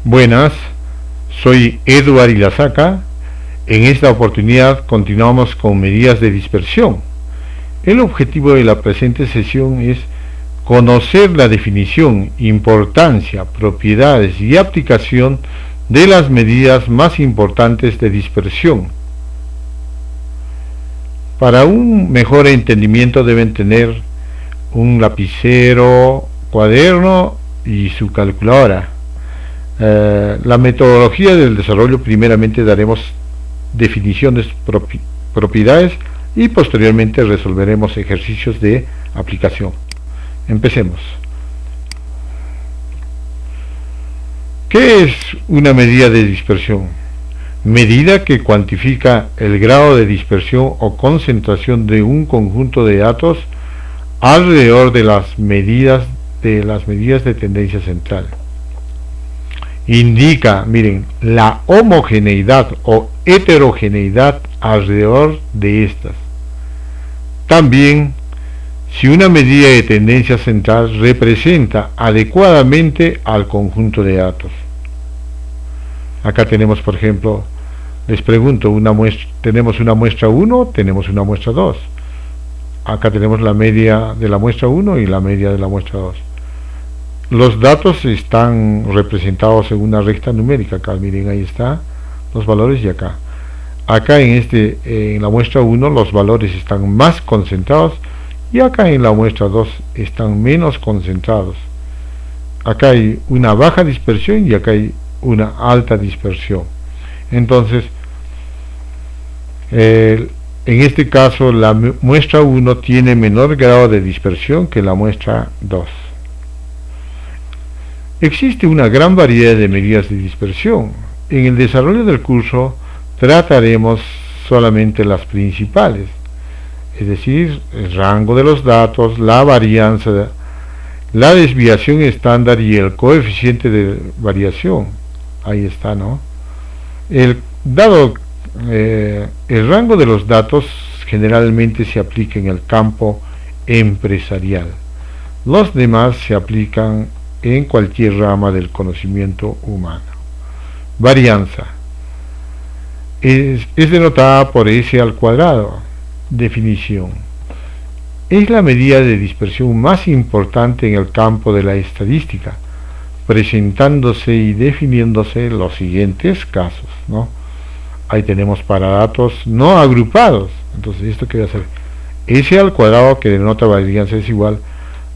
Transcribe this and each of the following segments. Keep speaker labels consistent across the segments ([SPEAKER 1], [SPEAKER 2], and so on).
[SPEAKER 1] Buenas, soy Edward Ilazaca. En esta oportunidad continuamos con medidas de dispersión. El objetivo de la presente sesión es conocer la definición, importancia, propiedades y aplicación de las medidas más importantes de dispersión. Para un mejor entendimiento deben tener un lapicero, cuaderno y su calculadora. La metodología del desarrollo: primeramente daremos definiciones, propiedades y posteriormente resolveremos ejercicios de aplicación. Empecemos. ¿Qué es una medida de dispersión? Medida que cuantifica el grado de dispersión o concentración de un conjunto de datos alrededor de las medidas de tendencia central. Indica, miren, la homogeneidad o heterogeneidad alrededor de estas. También, si una medida de tendencia central representa adecuadamente al conjunto de datos. Acá tenemos, por ejemplo, les pregunto, tenemos una muestra 1, tenemos una muestra 2. Acá tenemos la media de la muestra 1 y la media de la muestra 2. Los datos están representados en una recta numérica. Acá miren, ahí está los valores, y acá en la muestra 1 los valores están más concentrados, y acá en la muestra 2 están menos concentrados. Acá hay una baja dispersión y acá hay una alta dispersión. Entonces, en este caso la muestra 1 tiene menor grado de dispersión que la muestra 2. Existe una gran variedad de medidas de dispersión. En el desarrollo del curso trataremos solamente las principales, es decir, el rango de los datos, la varianza, la desviación estándar y el coeficiente de variación. Ahí está, ¿no? El rango de los datos generalmente se aplica en el campo empresarial. Los demás se aplican en cualquier rama del conocimiento humano. Varianza es denotada por S al cuadrado. Definición: es la medida de dispersión más importante en el campo de la estadística, presentándose y definiéndose los siguientes casos, ¿no? Ahí tenemos para datos no agrupados. Entonces, ¿esto qué va a ser? S al cuadrado, que denota varianza, es igual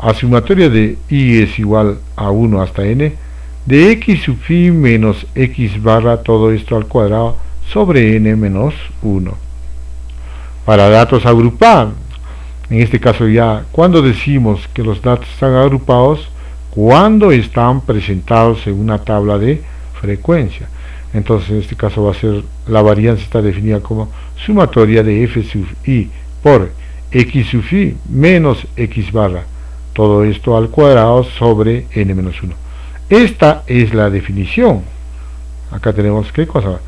[SPEAKER 1] a sumatoria de i es igual a 1 hasta n de x sub phi menos x barra, todo esto al cuadrado, sobre n menos 1. Para datos agrupados, en este caso ya, cuando decimos que los datos están agrupados, cuando están presentados en una tabla de frecuencia. Entonces, en este caso va a ser, la varianza está definida como sumatoria de f sub i por x sub phi menos x barra, todo esto al cuadrado sobre n menos 1. Esta es la definición. Acá tenemos, ¿qué cosa?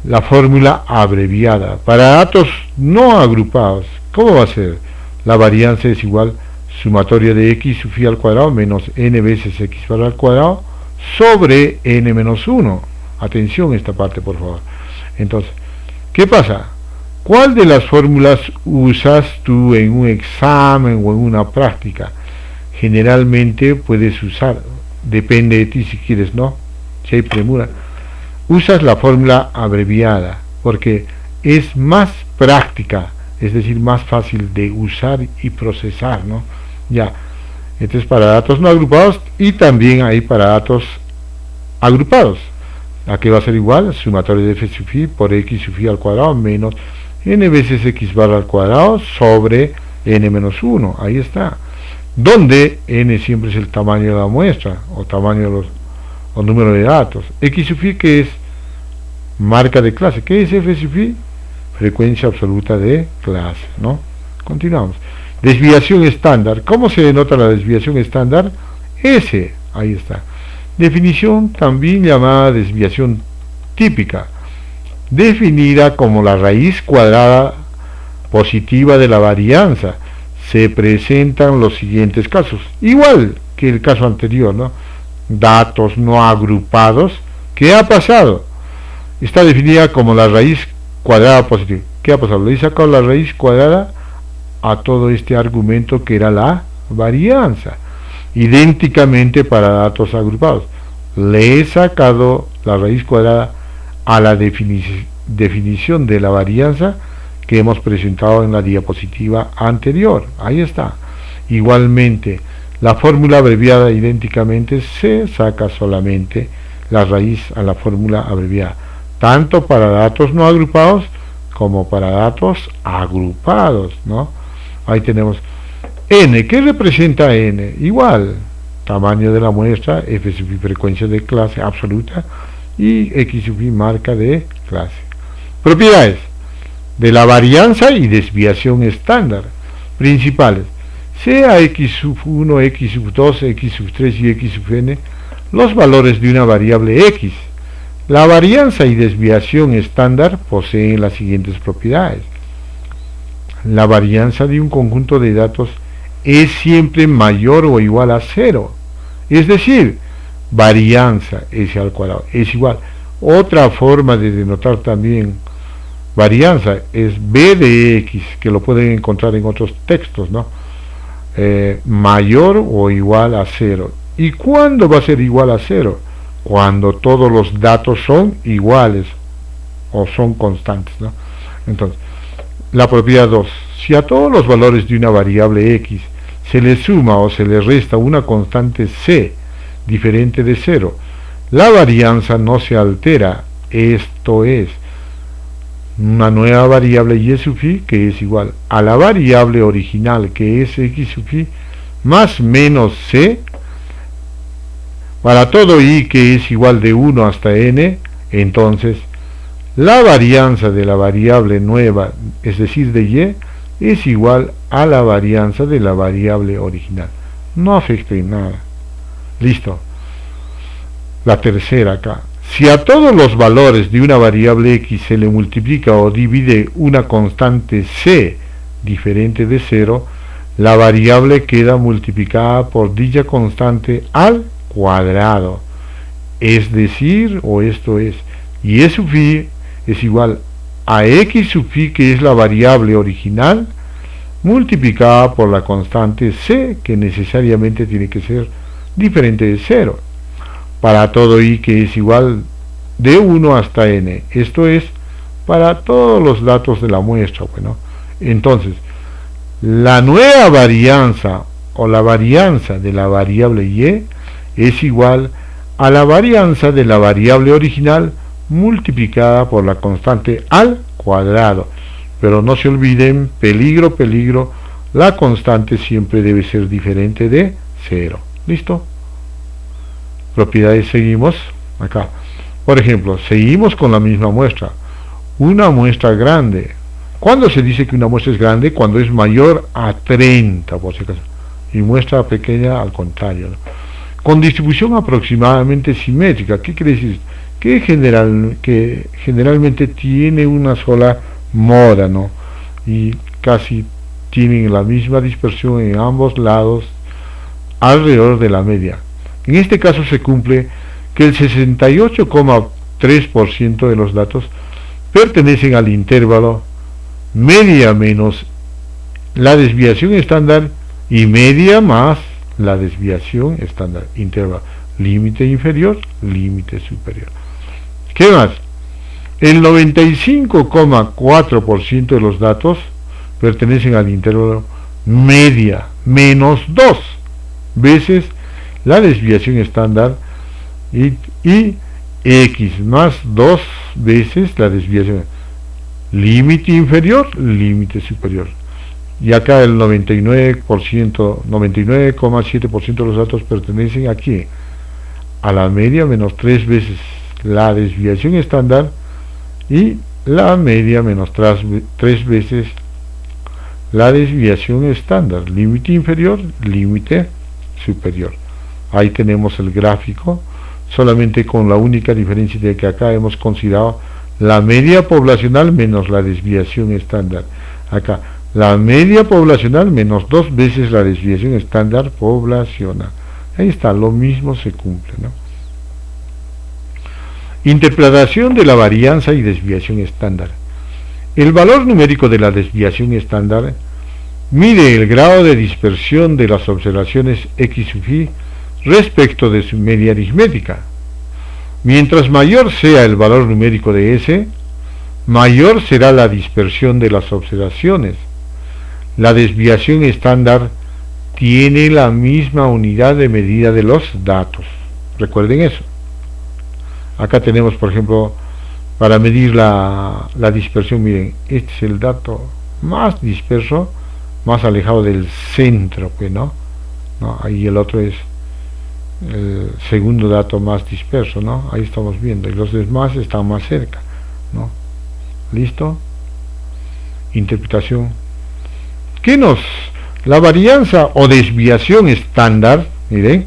[SPEAKER 1] La fórmula abreviada. Para datos no agrupados, ¿cómo va a ser? La varianza es igual sumatoria de x sub phi al cuadrado menos n veces x barra al cuadrado sobre n menos 1. Atención a esta parte, por favor. Entonces, ¿qué pasa? ¿Cuál de las fórmulas usas tú en un examen o en una práctica? Generalmente puedes usar, depende de ti si quieres, ¿no? Si hay premura, usas la fórmula abreviada porque es más práctica, es decir, más fácil de usar y procesar, ¿no? Ya, entonces para datos no agrupados y también hay para datos agrupados. Aquí va a ser igual, sumatorio de f sub phi por x sub phi al cuadrado menos n veces x barra al cuadrado sobre n menos 1. Ahí está. Donde n siempre es el tamaño de la muestra, o tamaño de o número de datos. X sub phi, que es marca de clase. ¿Qué es f sub phi? Frecuencia absoluta de clase, ¿no? Continuamos. Desviación estándar. ¿Cómo se denota la desviación estándar? S. Ahí está. Definición también llamada desviación típica, definida como la raíz cuadrada positiva de la varianza. Se presentan los siguientes casos, igual que el caso anterior, ¿no? datos no agrupados, ¿qué ha pasado? Está definida como la raíz cuadrada positiva. ¿Qué ha pasado? Le he sacado la raíz cuadrada a todo este argumento que era la varianza. Idénticamente para datos agrupados. Le he sacado la raíz cuadrada a la definición de la varianza que hemos presentado en la diapositiva anterior. Ahí está. Igualmente, la fórmula abreviada idénticamente se saca solamente la raíz a la fórmula abreviada, tanto para datos no agrupados como para datos agrupados, ¿no? Ahí tenemos n. ¿Qué representa n? Igual, tamaño de la muestra, f sub i frecuencia de clase absoluta y x sub i marca de clase. Propiedades de la varianza y desviación estándar principales: sea x sub 1, x sub 2, x sub 3 y x sub n los valores de una variable x. La varianza y desviación estándar poseen las siguientes propiedades. La varianza de un conjunto de datos es siempre mayor o igual a 0. Es decir, varianza s al cuadrado es igual. Otra forma de denotar también varianza es b de x, que lo pueden encontrar en otros textos, ¿no? Mayor o igual a 0. ¿Y cuándo va a ser igual a 0? Cuando todos los datos son iguales o son constantes, ¿no? Entonces, la propiedad 2. Si a todos los valores de una variable x se le suma o se le resta una constante c diferente de 0, la varianza no se altera. Esto es, una nueva variable y sub i que es igual a la variable original, que es x sub i más menos c, para todo i que es igual de 1 hasta n. Entonces la varianza de la variable nueva, es decir de y, es igual a la varianza de la variable original. No afecta en nada. Listo. La tercera acá. Si a todos los valores de una variable x se le multiplica o divide una constante c diferente de 0, la variable queda multiplicada por dicha constante al cuadrado. Es decir, o esto es, y sub i es igual a x sub i, que es la variable original, multiplicada por la constante c, que necesariamente tiene que ser diferente de 0, para todo i que es igual de 1 hasta n. Esto es para todos los datos de la muestra. Bueno, entonces, la nueva varianza o la varianza de la variable y es igual a la varianza de la variable original multiplicada por la constante al cuadrado. Pero no se olviden, peligro, la constante siempre debe ser diferente de 0. ¿Listo? Propiedades, seguimos acá. Por ejemplo, seguimos con la misma muestra. Una muestra grande. ¿Cuándo se dice que una muestra es grande? Cuando es mayor a 30, por si acaso. Y muestra pequeña al contrario, ¿no? Con distribución aproximadamente simétrica. ¿Qué quiere decir? Que generalmente tiene una sola moda, ¿no? Y casi tienen la misma dispersión en ambos lados, alrededor de la media. En este caso se cumple que el 68,3% de los datos pertenecen al intervalo media menos la desviación estándar y media más la desviación estándar, intervalo límite inferior, límite superior. ¿Qué más? El 95,4% de los datos pertenecen al intervalo media menos 2 veces la desviación estándar y x más 2 veces la desviación, límite inferior, límite superior. Y acá el 99,7% de los datos pertenecen aquí a la media menos 3 veces la desviación estándar y la media menos 3 veces la desviación estándar, límite inferior, límite superior. Ahí tenemos el gráfico, solamente con la única diferencia de que acá hemos considerado la media poblacional menos la desviación estándar. Acá, la media poblacional menos 2 veces la desviación estándar poblacional. Ahí está, lo mismo se cumple, ¿no? Interpretación de la varianza y desviación estándar. El valor numérico de la desviación estándar mide el grado de dispersión de las observaciones X sub i respecto de su media aritmética. Mientras mayor sea el valor numérico de S, mayor será la dispersión de las observaciones. La desviación estándar tiene la misma unidad de medida de los datos. Recuerden eso. Acá tenemos, por ejemplo, para medir la dispersión, miren, este es el dato más disperso, más alejado del centro, pues, ¿no? Ahí el otro es el segundo dato más disperso, ¿no? Ahí estamos viendo, y los demás están más cerca, ¿no? ¿Listo? Interpretación. La varianza o desviación estándar, miren,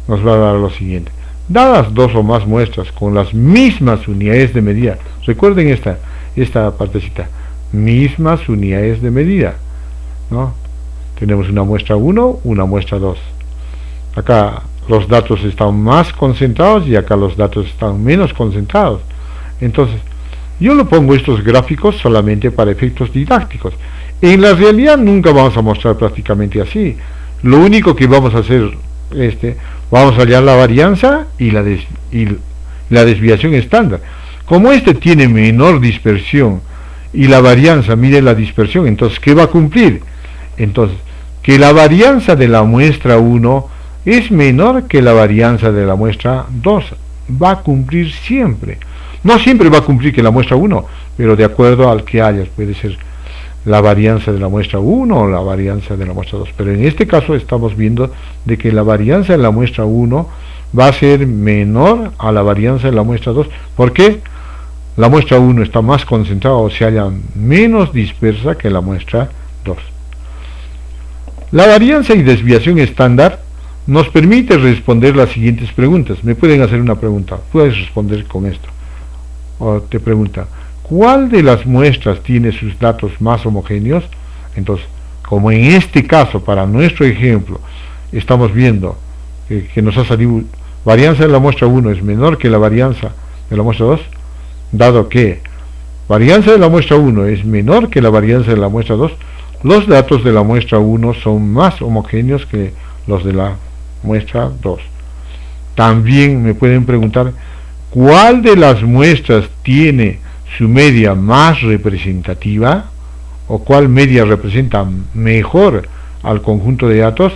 [SPEAKER 1] nos va a dar lo siguiente. Dadas dos o más muestras con las mismas unidades de medida, recuerden esta partecita, mismas unidades de medida, ¿no? Tenemos una muestra 1, una muestra 2. Acá los datos están más concentrados y acá los datos están menos concentrados. Entonces, yo lo pongo estos gráficos solamente para efectos didácticos. En la realidad nunca vamos a mostrar prácticamente así. Lo único que vamos a hacer, vamos a hallar la varianza y la desviación estándar. Como tiene menor dispersión y la varianza mide la dispersión, entonces, ¿qué va a cumplir? Entonces, que la varianza de la muestra 1 es menor que la varianza de la muestra 2. Va a cumplir siempre. No siempre va a cumplir que la muestra 1, pero de acuerdo al que hayas, puede ser la varianza de la muestra 1 o la varianza de la muestra 2. Pero en este caso estamos viendo de que la varianza de la muestra 1 va a ser menor a la varianza de la muestra 2. ¿Por qué? La muestra 1 está más concentrada o se halla menos dispersa que la muestra 2. La varianza y desviación estándar nos permite responder las siguientes preguntas. Me pueden hacer una pregunta, puedes responder con esto. O te pregunta, ¿cuál de las muestras tiene sus datos más homogéneos? Entonces, como en este caso, para nuestro ejemplo, estamos viendo que nos ha salido varianza de la muestra 1 es menor que la varianza de la muestra 2, dado que varianza de la muestra 1 es menor que la varianza de la muestra 2, los datos de la muestra 1 son más homogéneos que los de la muestra 2. También me pueden preguntar, ¿cuál de las muestras tiene su media más representativa? ¿O cuál media representa mejor al conjunto de datos?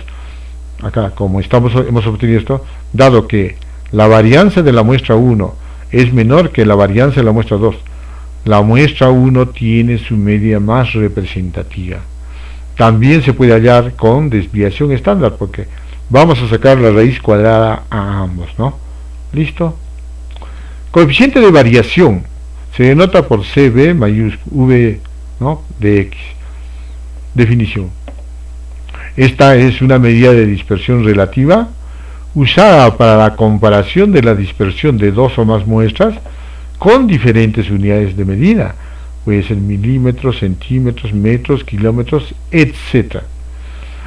[SPEAKER 1] Acá, como hemos obtenido esto, dado que la varianza de la muestra 1 es menor que la varianza de la muestra 2, la muestra 1 tiene su media más representativa. También se puede hallar con desviación estándar, porque vamos a sacar la raíz cuadrada a ambos, ¿no? ¿Listo? Coeficiente de variación se denota por CB mayúscula V, ¿no?, de X. Definición. Esta es una medida de dispersión relativa usada para la comparación de la dispersión de dos o más muestras con diferentes unidades de medida. Puede ser milímetros, centímetros, metros, kilómetros, etc.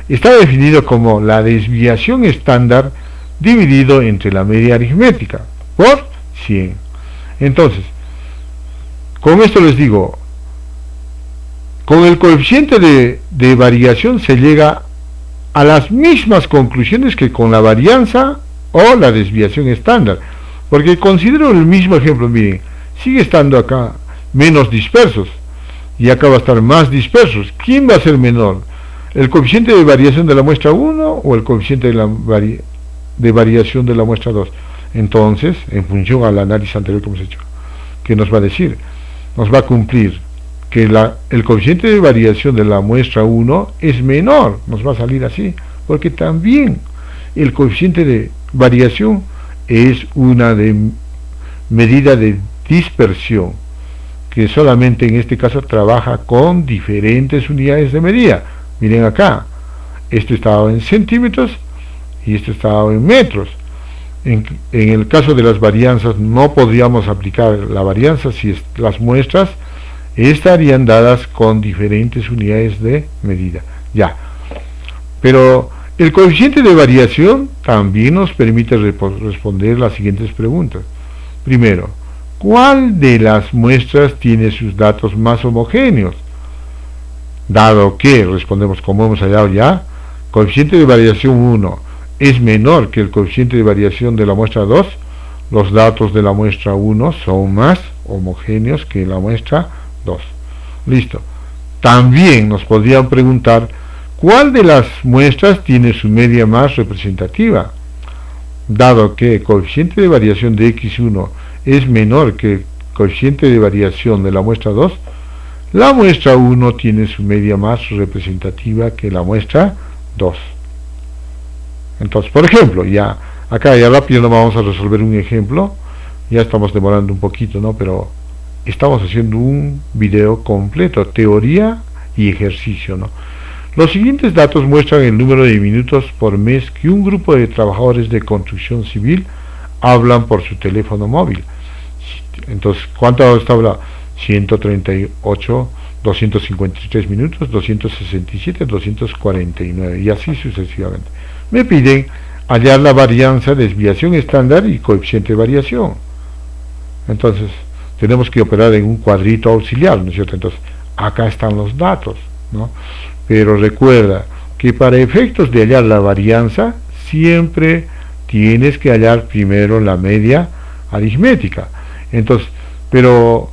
[SPEAKER 1] Está definido como la desviación estándar dividido entre la media aritmética por 100. Entonces, con esto les digo, con el coeficiente de variación se llega a las mismas conclusiones que con la varianza o la desviación estándar, porque considero el mismo ejemplo. Miren, sigue estando acá menos dispersos y acá va a estar más dispersos. ¿Quién va a ser menor? ¿El coeficiente de variación de la muestra 1 o el coeficiente de variación de la muestra 2? Entonces, en función al análisis anterior que hemos hecho, ¿qué nos va a decir? Nos va a cumplir que el coeficiente de variación de la muestra 1 es menor, nos va a salir así, porque también el coeficiente de variación es una medida de dispersión, que solamente en este caso trabaja con diferentes unidades de medida. Miren acá, este estaba en centímetros y este estaba en metros. En el caso de las varianzas no podríamos aplicar la varianza si las muestras estarían dadas con diferentes unidades de medida. Ya, pero El coeficiente de variación también nos permite responder las siguientes preguntas. Primero, ¿cuál de las muestras tiene sus datos más homogéneos? Dado que, respondemos como hemos hallado ya, coeficiente de variación 1 es menor que el coeficiente de variación de la muestra 2, los datos de la muestra 1 son más homogéneos que la muestra 2. Listo. También nos podrían preguntar ¿cuál de las muestras tiene su media más representativa? Dado que el coeficiente de variación de x1 es menor que el coeficiente de variación de la muestra 2, la muestra 1 tiene su media más representativa que la muestra 2. Entonces, por ejemplo, ya acá ya rápido no vamos a resolver un ejemplo, ya estamos demorando un poquito, ¿no? Pero estamos haciendo un video completo, teoría y ejercicio, ¿no? Los siguientes datos muestran el número de minutos por mes que un grupo de trabajadores de construcción civil hablan por su teléfono móvil. Entonces, ¿cuánto está hablando? 138, 253 minutos, 267, 249 y así sucesivamente. Me piden hallar la varianza, desviación estándar y coeficiente de variación. Entonces, tenemos que operar en un cuadrito auxiliar, ¿no es cierto? Entonces, acá están los datos, ¿no? Pero recuerda que para efectos de hallar la varianza, siempre tienes que hallar primero la media aritmética. Entonces, pero,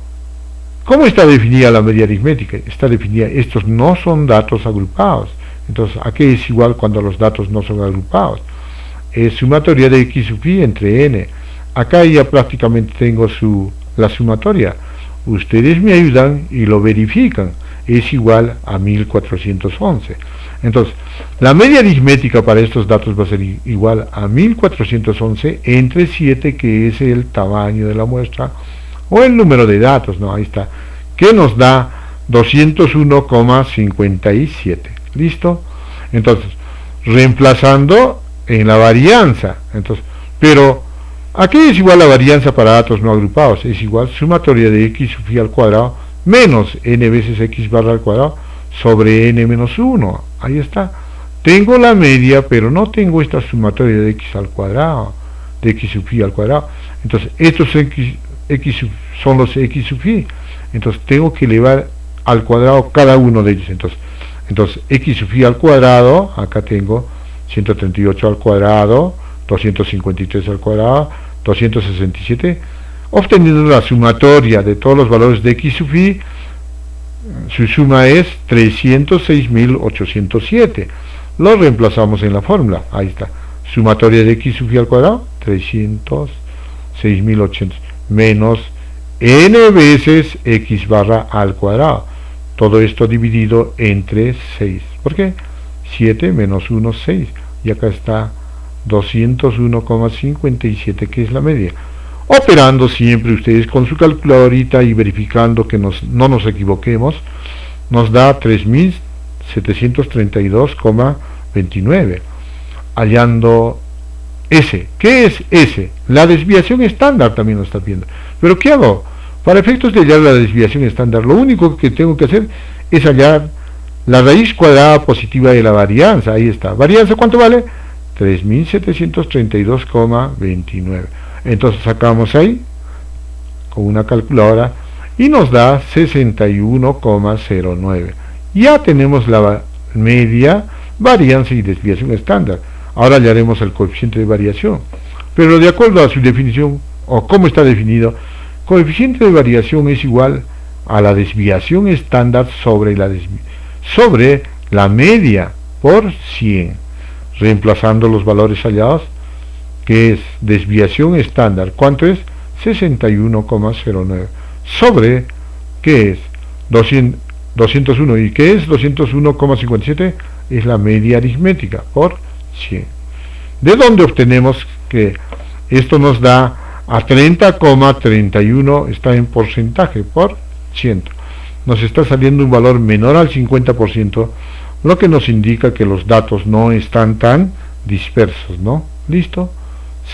[SPEAKER 1] ¿cómo está definida la media aritmética? Está definida, estos no son datos agrupados. Entonces, ¿a qué es igual cuando los datos no son agrupados? Es sumatoria de x sub i entre n. Acá ya prácticamente tengo la sumatoria. Ustedes me ayudan y lo verifican. Es igual a 1411. Entonces, la media aritmética para estos datos va a ser igual a 1411 entre 7, que es el tamaño de la muestra, o el número de datos, ¿no? Ahí está, que nos da 201,57. ¿Listo? Entonces, reemplazando en la varianza. Entonces, pero, ¿a qué es igual la varianza para datos no agrupados? Es igual sumatoria de x sub i al cuadrado menos n veces x barra al cuadrado sobre n menos 1. Ahí está. Tengo la media, pero no tengo esta sumatoria de x al cuadrado, de x sub i al cuadrado. Entonces, estos son los x sub i. Entonces, tengo que elevar al cuadrado cada uno de ellos. Entonces, x sub i al cuadrado, acá tengo 138 al cuadrado, 253 al cuadrado, 267, obteniendo la sumatoria de todos los valores de x sub i, su suma es 306.807. Lo reemplazamos en la fórmula, ahí está, sumatoria de x sub i al cuadrado, 306.800, menos n veces x barra al cuadrado, todo esto dividido entre 6, ¿por qué? 7 menos 1, 6, y acá está 201,57, que es la media. Operando siempre ustedes con su calculadorita y verificando que no nos equivoquemos, nos da 3.732,29, hallando S. ¿Qué es S? La desviación estándar también lo está viendo. ¿Pero qué hago? Para efectos de hallar la desviación estándar, lo único que tengo que hacer es hallar la raíz cuadrada positiva de la varianza. Ahí está. ¿Varianza cuánto vale? 3.732,29. Entonces sacamos ahí con una calculadora y nos da 61,09. Ya tenemos la media, varianza y desviación estándar. Ahora hallaremos el coeficiente de variación. Pero de acuerdo a su definición, o cómo está definido, coeficiente de variación es igual a la desviación estándar sobre la media por 100, reemplazando los valores hallados, que es desviación estándar, ¿cuánto es? 61,09, sobre, ¿qué es? 201, ¿y qué es? 201,57, es la media aritmética por 100. ¿De dónde obtenemos que esto nos da a 30,31, está en porcentaje por 100? Nos está saliendo un valor menor al 50%, lo que nos indica que los datos no están tan dispersos, ¿no? ¿Listo?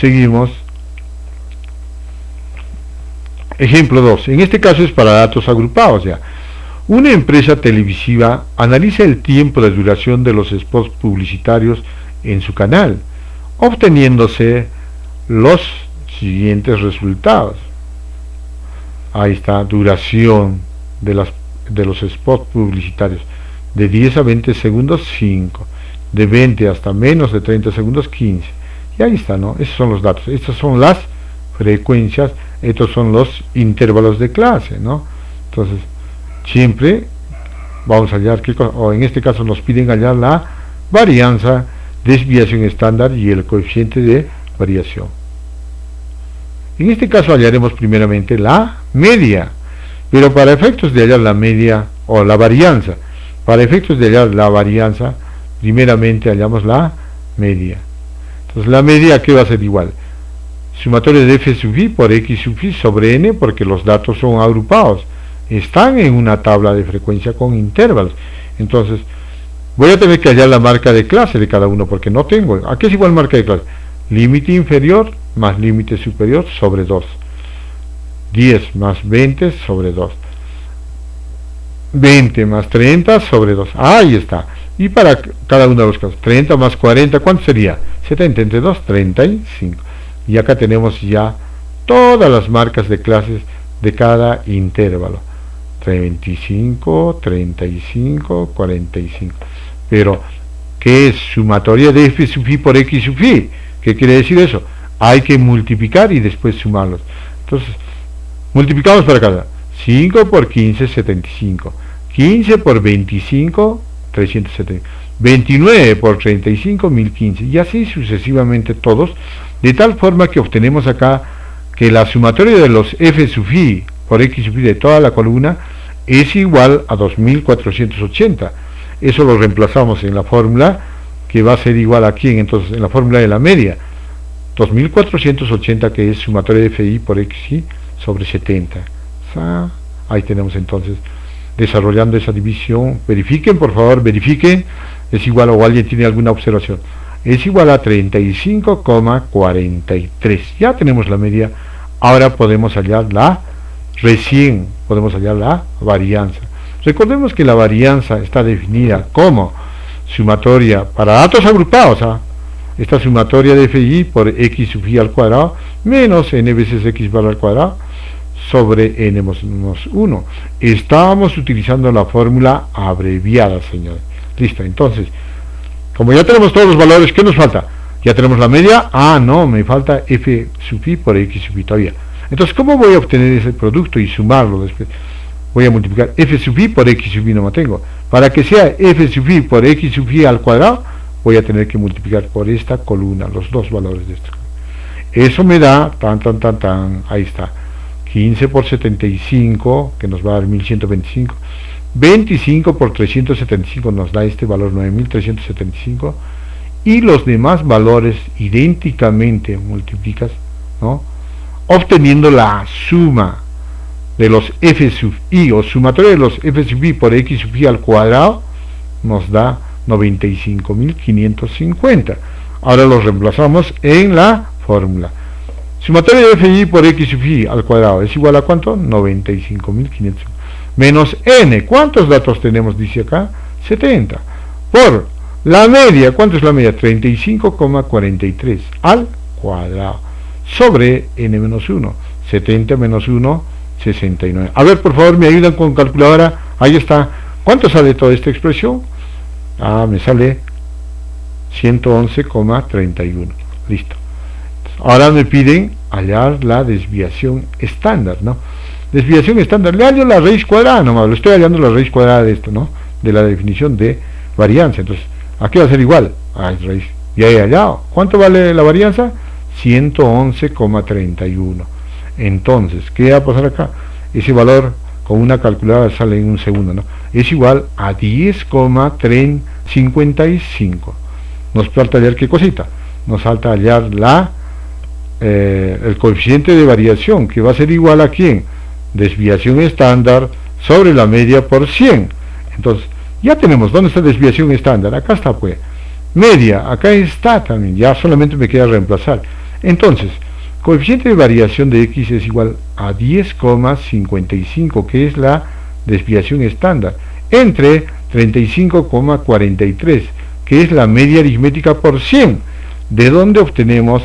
[SPEAKER 1] Seguimos. Ejemplo 2. En este caso es para datos agrupados ya. Una empresa televisiva analiza el tiempo de duración de los spots publicitarios en su canal, obteniéndose los siguientes resultados. Ahí está: duración de los spots publicitarios, de 10 a 20 segundos 5, de 20 hasta menos de 30 segundos 15, y ahí está, ¿no? Esos son los datos, estas son las frecuencias, estos son los intervalos de clase, ¿no? Entonces siempre vamos a hallar, o en este caso nos piden hallar la varianza, desviación estándar y el coeficiente de variación. En este caso hallaremos primeramente la media, pero para efectos de hallar la media o la varianza, para efectos de hallar la varianza, primeramente hallamos la media. Entonces la media, ¿a qué va a ser igual? Sumatorio de f sub i por x sub i sobre n, porque los datos son agrupados, están en una tabla de frecuencia con intervalos. Entonces voy a tener que hallar la marca de clase de cada uno, porque no tengo. ¿A qué es igual marca de clase? Límite inferior más límite superior sobre 2, 10 más 20 sobre 2, 20 más 30 sobre 2, ahí está. Y para cada uno de los casos, 30 más 40, ¿cuánto sería? 70 entre 2, 35. Y acá tenemos ya todas las marcas de clases de cada intervalo: 25, 35, 45. Pero, ¿qué es sumatoria de f sub i por x sub i? ¿Qué quiere decir eso? Hay que multiplicar y después sumarlos. Entonces, multiplicamos para cada: 5 por 15, 75, 15 por 25, 370, 29 por 35, 1015, y así sucesivamente todos, de tal forma que obtenemos acá que la sumatoria de los f sub i por x sub i de toda la columna es igual a 2480. Eso lo reemplazamos en la fórmula, que va a ser igual a quién, entonces en la fórmula de la media, 2480, que es sumatoria de fi por xi sobre 70. Ahí tenemos entonces, desarrollando esa división. Verifiquen, por favor, verifiquen. Es igual, o alguien tiene alguna observación, es igual a 35,43. Ya tenemos la media. Ahora podemos hallar podemos hallar la varianza. Recordemos que la varianza está definida como sumatoria para datos agrupados, esta sumatoria de fi por x sub i al cuadrado menos n veces x al cuadrado sobre n menos 1. Estamos utilizando la fórmula abreviada, señores. Listo. Entonces, como ya tenemos todos los valores, ¿qué nos falta? Ya tenemos la media. No, me falta f sub i por x sub i todavía. Entonces, ¿cómo voy a obtener ese producto y sumarlo después? Voy a multiplicar f sub i por x sub i, no me tengo. Para que sea f sub i por x sub i al cuadrado, voy a tener que multiplicar por esta columna los dos valores de esto. Eso me da, ahí está, 15 por 75, que nos va a dar 1125, 25 por 375 nos da este valor 9375, y los demás valores idénticamente multiplicas, ¿no?, obteniendo la suma de los f sub i, o sumatoria de los f sub i por x sub i al cuadrado, nos da 95.550. Ahora los reemplazamos en la fórmula. Sumatoria de fi por x sub i al cuadrado es igual a ¿cuánto? 95.500 menos n. ¿Cuántos datos tenemos? Dice acá 70 por la media. ¿Cuánto es la media? 35,43 al cuadrado sobre n menos 1. 70 menos 1, 69. A ver, por favor, me ayudan con calculadora. Ahí está. ¿Cuánto sale toda esta expresión? Me sale 111,31. Listo. Ahora me piden hallar la desviación estándar, ¿no? Desviación estándar, le hallo la raíz cuadrada nomás, lo estoy hallando la raíz cuadrada de esto, ¿no? De la definición de varianza. Entonces, ¿a qué va a ser igual? Raíz. Ya he hallado. ¿Cuánto vale la varianza? 111,31. Entonces, ¿qué va a pasar acá? Ese valor con una calculadora sale en un segundo, ¿no? Es igual a 10,55. Nos falta hallar qué cosita. Nos falta hallar el coeficiente de variación, que va a ser igual a ¿quién? Desviación estándar sobre la media por 100. Entonces, ya tenemos, ¿dónde está desviación estándar? Acá está, pues. Media, acá está también, ya solamente me queda reemplazar. Entonces, coeficiente de variación de x es igual a 10,55, que es la desviación estándar, entre 35,43, que es la media aritmética por 100, de donde obtenemos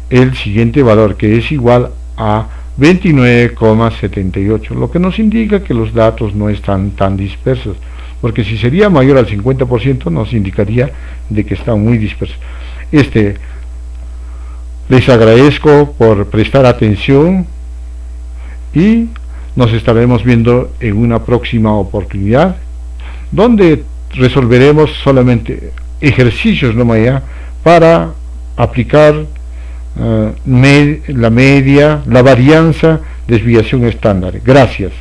[SPEAKER 1] el siguiente valor, que es igual a 29,78, lo que nos indica que los datos no están tan dispersos, porque si sería mayor al 50% nos indicaría de que están muy dispersos. Les agradezco por prestar atención y nos estaremos viendo en una próxima oportunidad, donde resolveremos solamente ejercicios nomás ya para aplicar la media, la varianza, desviación estándar. Gracias.